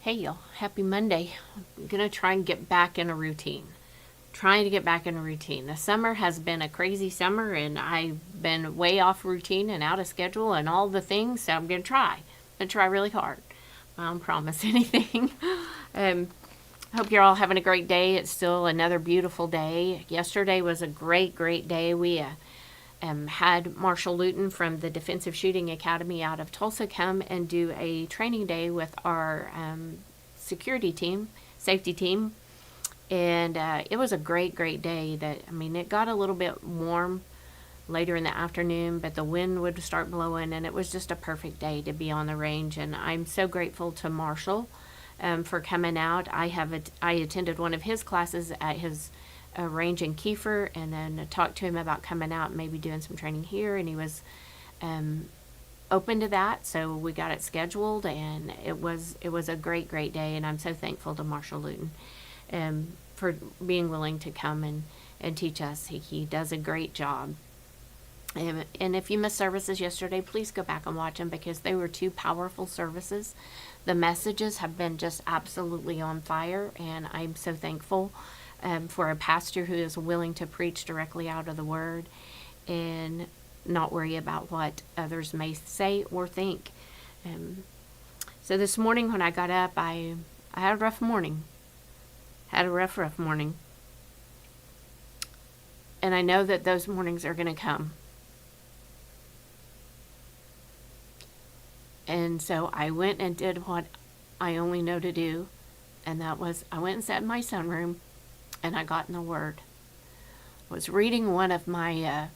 Hey y'all, happy Monday. I'm going to try and get back in a routine. Trying to get back in a routine. The summer has been a crazy summer and I've been way off routine and out of schedule and all the things, so I'm going to try. I'm going to try really hard. I don't promise anything. Hope you're all having a great day. It's still another beautiful day. Yesterday was a great day. We had Marshall Luton from the Defensive Shooting Academy out of Tulsa come and do a training day with our security team, safety team. And it was a great day. It got a little bit warm later in the afternoon, but the wind would start blowing, and it was just a perfect day to be on the range. And I'm so grateful to Marshall for coming out. I attended one of his classes at his range in Kiefer, and then talked to him about coming out and maybe doing some training here, and he was open to that, so we got it scheduled, and it was a great day, and I'm so thankful to Marshall Luton for being willing to come and teach us. He does a great job. And if you missed services yesterday, please go back and watch them, because they were two powerful services. The messages have been just absolutely on fire, and I'm so thankful for a pastor who is willing to preach directly out of the Word and not worry about what others may say or think. So this morning when I got up, I had a rough morning. Had a rough morning. And I know that those mornings are going to come. And so I went and did what I only know to do, and that was I went and sat in my sunroom, and I got in the Word. I was reading one of my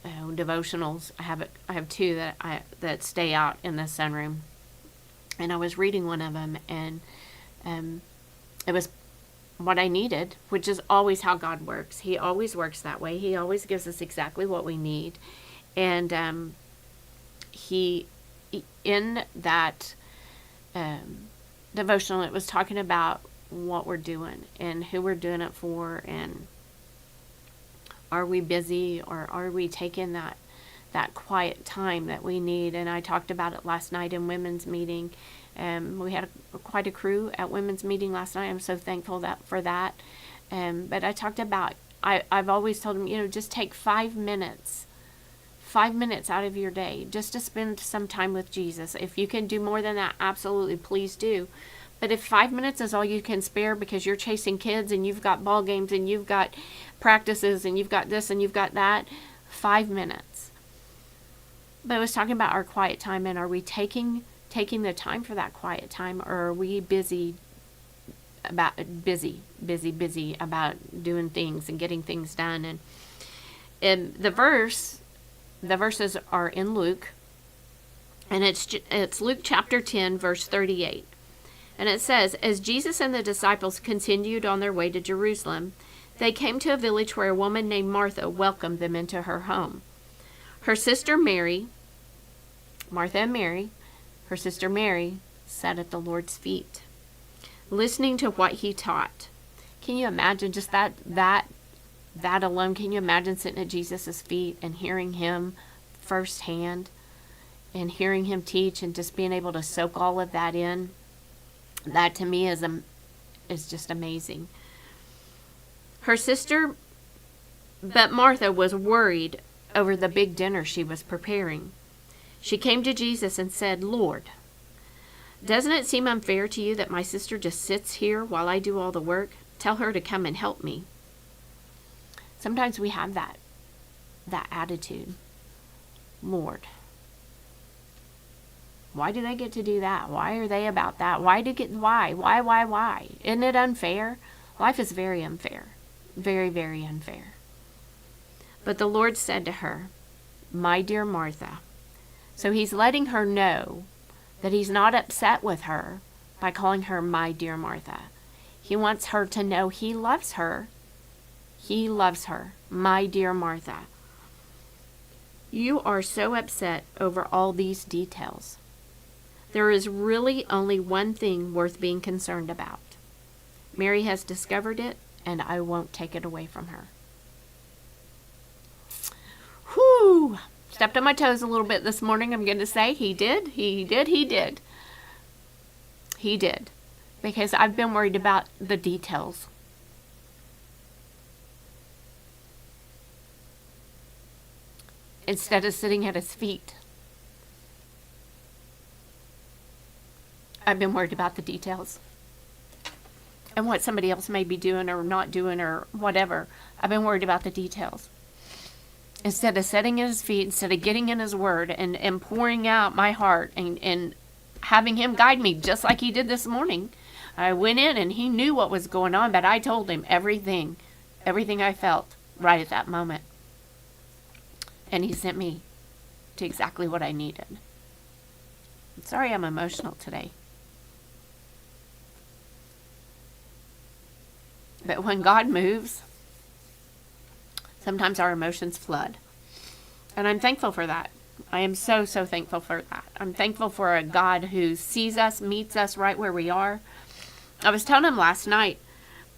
devotionals. I have two that stay out in the sunroom, and I was reading one of them, and it was what I needed, which is always how God works. He always works that way. He always gives us exactly what we need, and he in that devotional, it was talking about what we're doing and who we're doing it for, and are we busy, or are we taking that quiet time that we need. And I talked about it last night in women's meeting. We had quite a crew at women's meeting last night. I'm so thankful for that. But I talked about, I've always told them, just take 5 minutes out of your day just to spend some time with Jesus. If you can do more than that, absolutely, please do. But if 5 minutes is all you can spare because you're chasing kids and you've got ball games and you've got practices and you've got this and you've got that, 5 minutes. But I was talking about our quiet time, and are we taking the time for that quiet time, or are we busy about doing things and getting things done? And the verses are in Luke, and it's Luke chapter 10, verse 38. And it says, as Jesus and the disciples continued on their way to Jerusalem, they came to a village where a woman named Martha welcomed them into her home. Her sister Mary, Martha and Mary, her sister Mary, sat at the Lord's feet, listening to what he taught. Can you imagine just that alone? Can you imagine sitting at Jesus' feet and hearing him firsthand and hearing him teach and just being able to soak all of that in? That to me is just amazing. But Martha was worried over the big dinner she was preparing. She came to Jesus and said, Lord, doesn't it seem unfair to you that my sister just sits here while I do all the work? Tell her to come and help me. Sometimes we have that attitude. Lord, why do they get to do that? Why are they about that? Why? Isn't it unfair? Life is very unfair. Very unfair. But the Lord said to her, my dear Martha. So he's letting her know that he's not upset with her by calling her my dear Martha. He wants her to know he loves her. He loves her, my dear Martha. You are so upset over all these details. There is really only one thing worth being concerned about. Mary has discovered it, and I won't take it away from her. Whew! Stepped on my toes a little bit this morning, I'm going to say. He did. He did. Because I've been worried about the details. Instead of sitting at his feet, I've been worried about the details. And what somebody else may be doing or not doing or whatever. I've been worried about the details. Instead of sitting at his feet, instead of getting in his word and pouring out my heart and having him guide me just like he did this morning. I went in and he knew what was going on, but I told him everything I felt right at that moment. And he sent me to exactly what I needed. I'm sorry I'm emotional today. But when God moves, sometimes our emotions flood. And I'm thankful for that. I am so, so thankful for that. I'm thankful for a God who sees us, meets us right where we are. I was telling him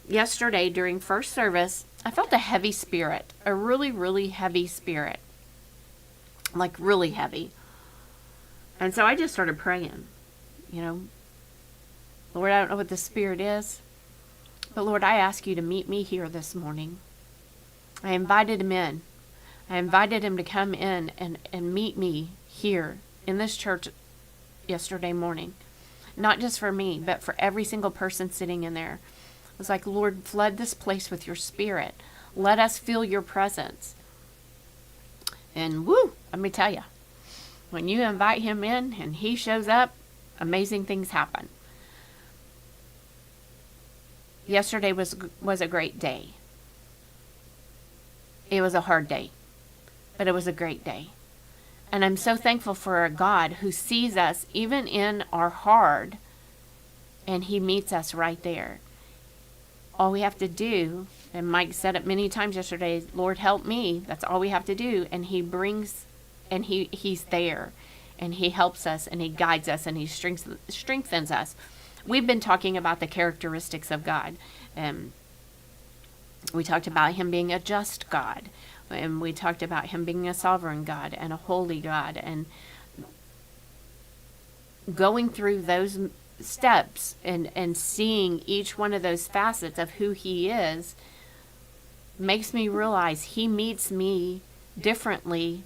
yesterday during first service, I felt a heavy spirit, a really, really heavy spirit. Like really heavy. And so I just started praying, Lord, I don't know what the spirit is, but Lord, I ask you to meet me here this morning. I invited him in. I invited him to come in and meet me here in this church yesterday morning. Not just for me, but for every single person sitting in there. I was like, Lord, flood this place with your spirit. Let us feel your presence. And let me tell you, when you invite him in and he shows up, amazing things happen. Yesterday was a great day. It was a hard day, but it was a great day. And I'm so thankful for a God who sees us even in our hard, and he meets us right there. All we have to do, and Mike said it many times yesterday, Lord, help me. That's all we have to do. And he brings, and he's there, and he helps us, and he guides us, and he strengthens us. We've been talking about the characteristics of God. We talked about him being a just God. And we talked about him being a sovereign God and a holy God. And going through those steps and seeing each one of those facets of who he is makes me realize he meets me differently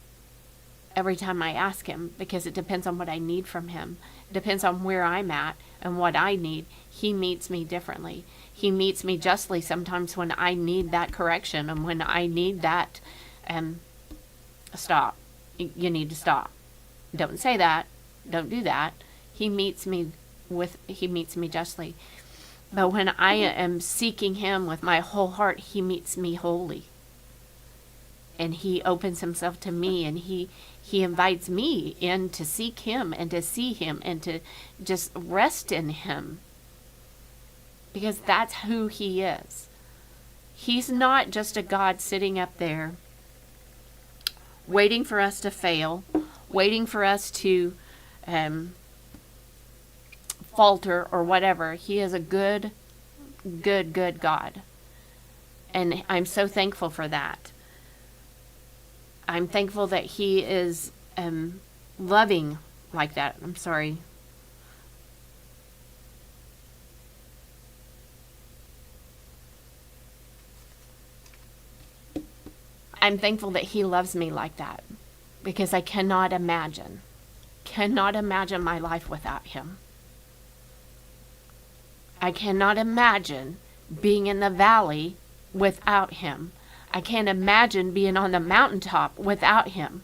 every time I ask him, because it depends on what I need from him. It depends on where I'm at and what I need. He meets me differently. He meets me justly sometimes when I need that correction and when I need that stop. You need to stop. Don't say that. Don't do that. He meets me justly. But when I am seeking him with my whole heart, he meets me wholly. And he opens himself to me, and he invites me in to seek him and to see him and to just rest in him. Because that's who he is. He's not just a God sitting up there waiting for us to fail, waiting for us to falter or whatever. He is a good God. And I'm so thankful for that. I'm thankful that he is loving like that. I'm sorry. I'm thankful that he loves me like that, because I cannot imagine my life without him. I cannot imagine being in the valley without him. I can't imagine being on the mountaintop without him.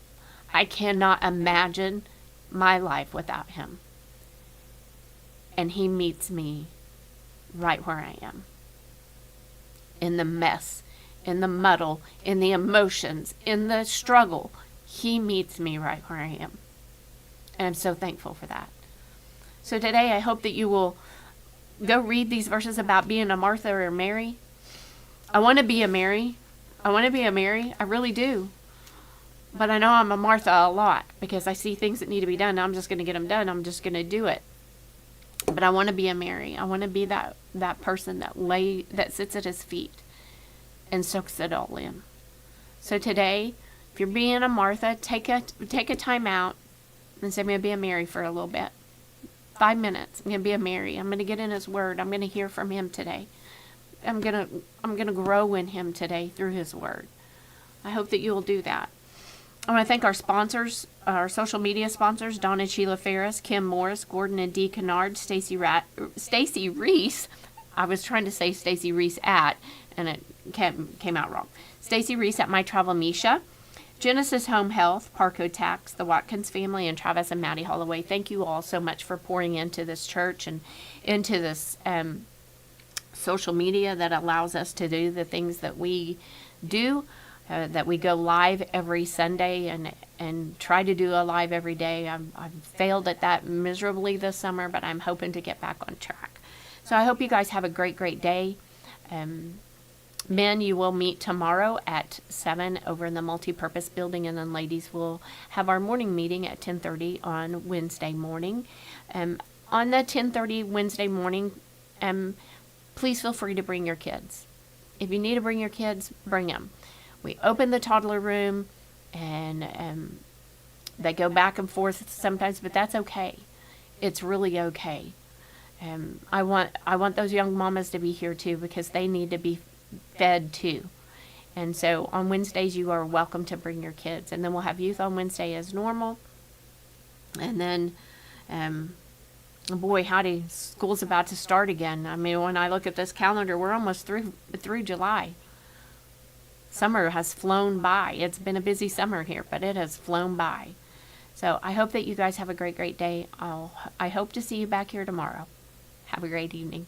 I cannot imagine my life without him. And he meets me right where I am. In the mess, in the muddle, in the emotions, in the struggle. He meets me right where I am. And I'm so thankful for that. So today I hope that you will go read these verses about being a Martha or a Mary. I want to be a Mary. I really do. But I know I'm a Martha a lot, because I see things that need to be done. I'm just going to get them done. I'm just going to do it. But I want to be a Mary. I want to be that person that sits at his feet and soaks it all in. So today, if you're being a Martha, take a time out and say, I'm going to be a Mary for a little bit. 5 minutes. I'm going to be a Mary. I'm going to get in his word. I'm going to hear from him today. I'm going to grow in him today through his word. I hope that you will do that. I want to thank our sponsors, our social media sponsors, Dawn and Sheila Ferris, Kim Morris, Gordon and Dee Kennard, Stacy Reese. I was trying to say Stacy Reese at, and it came out wrong. Stacy Reese at My Travel Misha, Genesis Home Health, Parco Tax, the Watkins family, and Travis and Maddie Holloway. Thank you all so much for pouring into this church and into this social media that allows us to do the things that we do. That we go live every Sunday and try to do a live every day. I've failed at that miserably this summer, but I'm hoping to get back on track. So I hope you guys have a great, great day. Men, you will meet tomorrow at 7 over in the multipurpose building, and then ladies will have our morning meeting at 10:30 on Wednesday morning. On the 10:30 Wednesday morning, please feel free to bring your kids. If you need to bring your kids, bring them. We open the toddler room, and they go back and forth sometimes, but that's okay. It's really okay. I want those young mamas to be here too, because they need to be fed too. And so on Wednesdays, you are welcome to bring your kids, and then we'll have youth on Wednesday as normal. And then, boy, howdy, school's about to start again. I mean, when I look at this calendar, we're almost through July. Summer has flown by. It's been a busy summer here, but it has flown by. So I hope that you guys have a great, great day. I hope to see you back here tomorrow. Have a great evening.